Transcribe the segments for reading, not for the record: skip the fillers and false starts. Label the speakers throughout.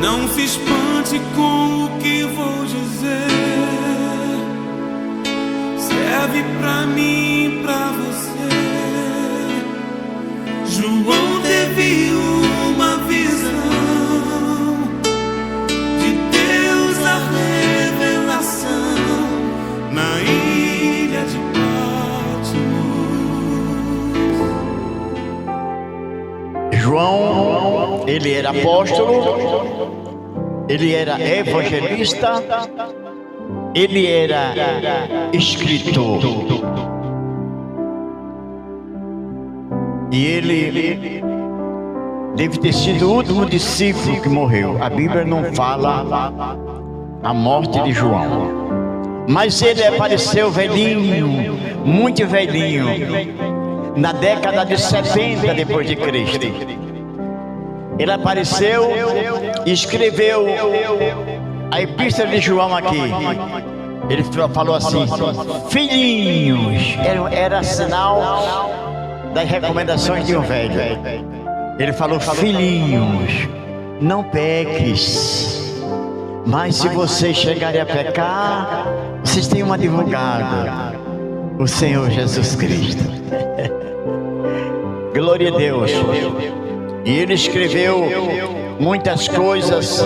Speaker 1: Não se espante com o que vou dizer. Serve pra mim e pra você. João teve uma visão de Deus, a revelação na ilha de Patmos.
Speaker 2: João, ele era apóstolo, ele era evangelista, ele era escritor. E ele deve ter sido o último discípulo que morreu. A Bíblia não fala a morte de João, mas ele apareceu velhinho, muito velhinho, na década de 70 depois de Cristo. Ele apareceu e escreveu a epístola de João aqui. Ele falou assim: filhinhos. Era sinal das recomendações de um velho. Ele falou: filhinhos, não peques, mas se vocês chegarem a pecar, vocês têm um advogado, o Senhor Jesus Cristo. Glória a Deus. E ele escreveu muitas coisas,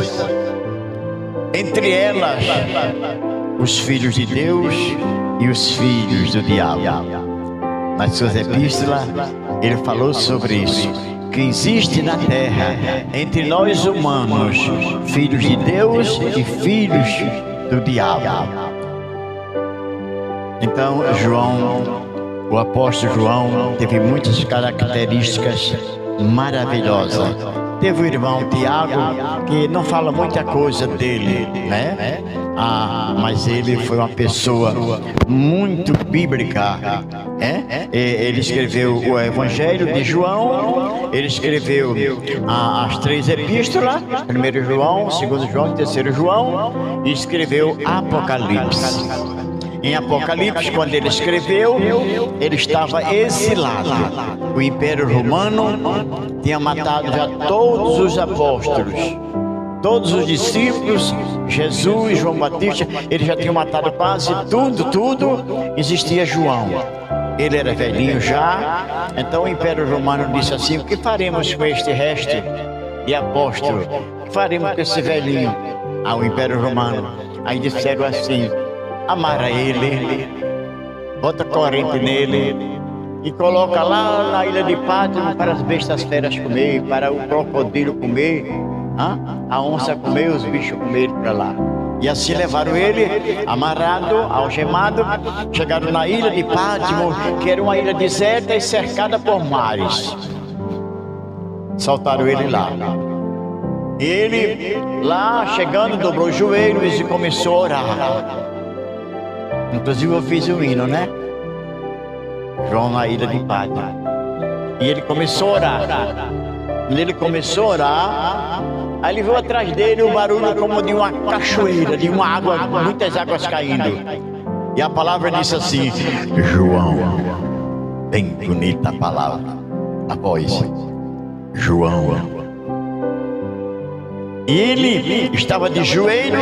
Speaker 2: entre elas os filhos de Deus e os filhos do diabo. Nas suas epístolas ele falou sobre isso, que existe na terra entre nós humanos filhos de Deus e filhos do diabo. Então João, o apóstolo João, teve muitas características maravilhosas. Teve o irmão Tiago, que não fala muita coisa dele, né? Mas ele foi uma pessoa muito bíblica, né? Ele escreveu o Evangelho de João, ele escreveu as 3 epístolas, 1 João, 2 João e 3 João, e escreveu Apocalipse. Em Apocalipse, quando ele escreveu, ele estava exilado. O Império Romano tinha matado já todos os apóstolos, todos os discípulos, Jesus, João Batista, ele já tinha matado quase tudo. Existia João. Ele era velhinho já. Então o Império Romano disse assim: o que faremos com este resto de apóstolo? O que faremos com esse velhinho? O Império Romano. Aí disseram assim: amarra ele, bota corrente nele e coloca lá na ilha de Patmos para as bestas feras comer, para o crocodilo comer, a onça comer, os bichos comer para lá. E assim levaram ele amarrado, algemado, chegaram na ilha de Patmos, que era uma ilha deserta e cercada por mares. Soltaram ele lá. Ele lá chegando dobrou os joelhos e começou a orar. Inclusive eu fiz o hino, né? João na ilha de Patmos. E ele começou a orar. Quando ele começou a orar, aí ele viu atrás dele um barulho como de uma cachoeira, de uma água, muitas águas caindo. E a palavra disse assim: João. Bem bonita a palavra, a voz. João. E ele estava de joelho,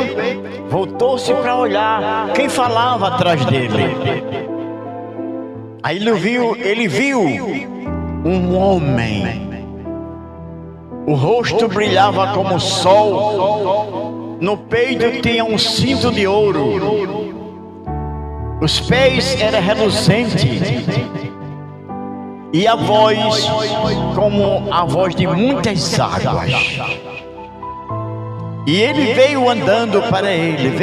Speaker 2: voltou-se para olhar quem falava atrás dele. Aí ele viu um homem. O rosto brilhava como o sol, no peito tinha um cinto de ouro, os pés eram reluzentes, e a voz como a voz de muitas águas. E ele veio andando para ele,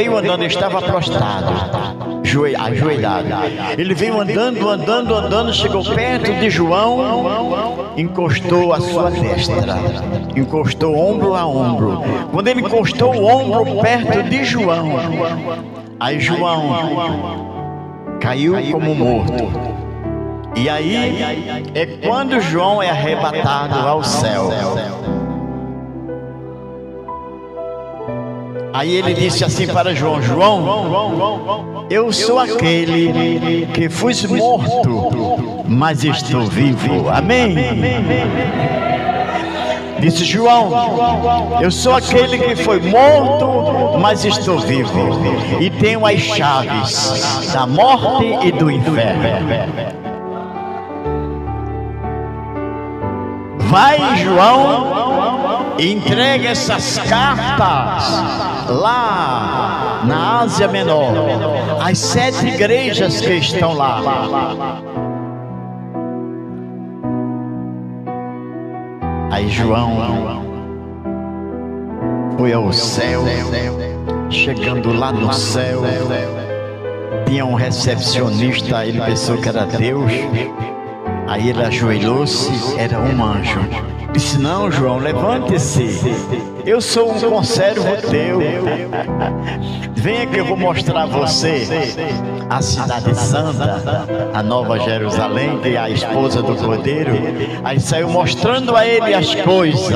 Speaker 2: estava prostrado, ajoelhado. Ele veio andando, chegou perto de João, encostou a sua destra, encostou ombro a ombro. Quando ele encostou o ombro perto de João, aí João caiu como morto. E aí é quando João é arrebatado ao céu. Aí ele disse assim para João: João, eu sou aquele que fui morto, mas estou vivo. Amém? Disse: João, eu sou aquele que foi morto, mas estou vivo, e tenho as chaves da morte e do inferno. Vai, João, e entrega essas cartas lá na Ásia Menor, as 7 igrejas que estão lá. Aí João foi ao céu. Chegando lá no céu, tinha um recepcionista. Ele pensou que era Deus. Aí ele ajoelhou-se, era um anjo. Disse: não, João, levante-se, eu sou um conservo teu. Venha que eu vou mostrar a você a cidade santa, a Nova Jerusalém, que é a esposa do Cordeiro. Aí saiu mostrando a ele as coisas.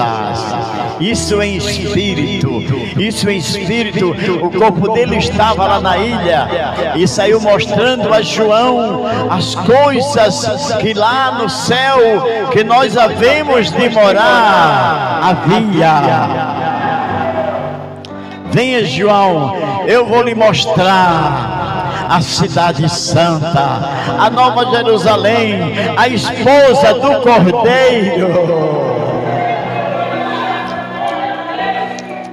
Speaker 2: Isso em espírito, isso em espírito. O corpo dele estava lá na ilha, e saiu mostrando a João as coisas que lá no céu, que nós havemos de morar, havia. Venha, João, eu vou lhe mostrar a cidade santa, a Nova Jerusalém, a esposa do Cordeiro.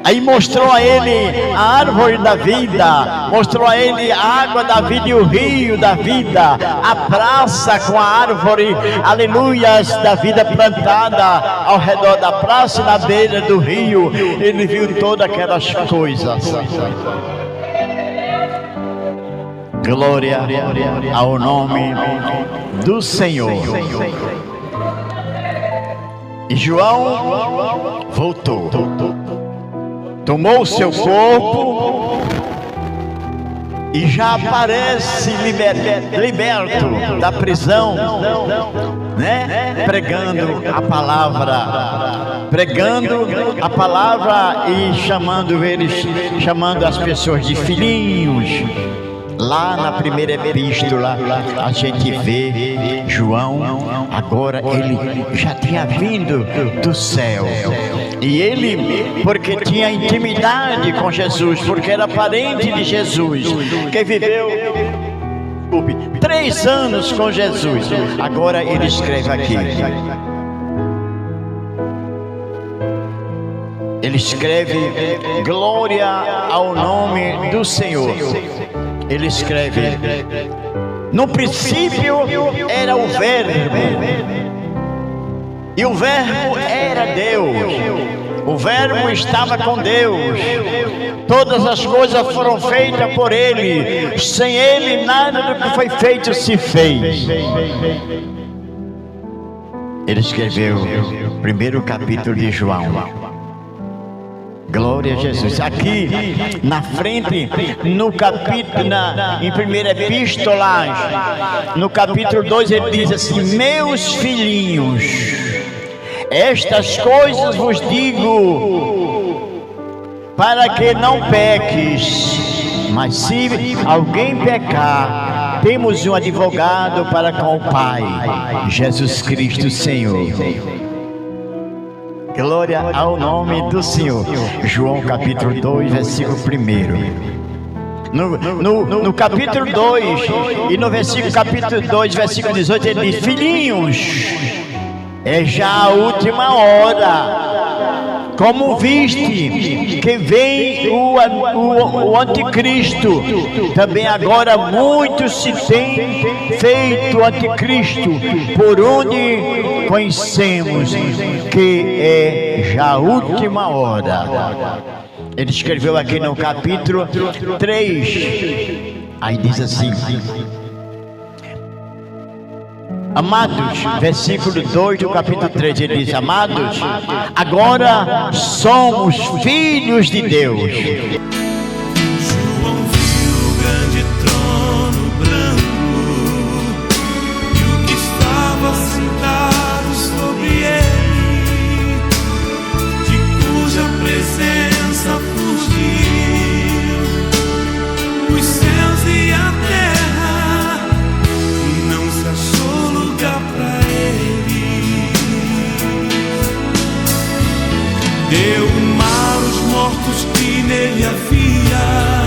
Speaker 2: Aí mostrou a ele a árvore da vida, mostrou a ele a água da vida e o rio da vida, a praça com a árvore, aleluias, da vida plantada ao redor da praça e na beira do rio. Ele viu todas aquelas coisas. Glória ao nome do Senhor. E João voltou. Tomou o seu corpo e já aparece liberto da prisão, né? Pregando a palavra e chamando as pessoas de filhinhos. Lá na primeira epístola a gente vê João, agora ele já tinha vindo do céu. E ele, porque tinha intimidade com Jesus, porque era parente de Jesus, que viveu 3 anos com Jesus. Agora ele escreve aqui. Ele escreve: glória ao nome do Senhor. Ele escreve: no princípio era o Verbo, e o Verbo era Deus. O Verbo estava com Deus. Todas as coisas foram feitas por Ele. Sem Ele nada do que foi feito se fez. Ele escreveu o primeiro capítulo de João. Glória a Jesus. Aqui na frente, no capítulo, em primeira epístola, no capítulo 2, ele diz assim: meus filhinhos, estas coisas vos digo para que não peques. Mas se alguém pecar, temos um advogado para com o Pai, Jesus Cristo Senhor. Glória ao nome do Senhor. João capítulo 2, versículo 1. No capítulo 2 e no capítulo 2, versículo 18, ele diz: filhinhos, é já a última hora. Como viste que vem o anticristo, também agora muitos se têm feito anticristo, por onde conhecemos que é já a última hora. Ele escreveu aqui no capítulo 3, aí diz assim: amados, versículo 2 do capítulo 3, ele diz: amados, agora somos filhos de Deus.
Speaker 1: João viu o grande trono branco e o que estava sentado sobre ele, de cuja presença fugiu os céus e a terra, e não se achou lugar para ele. mortos que nele havia.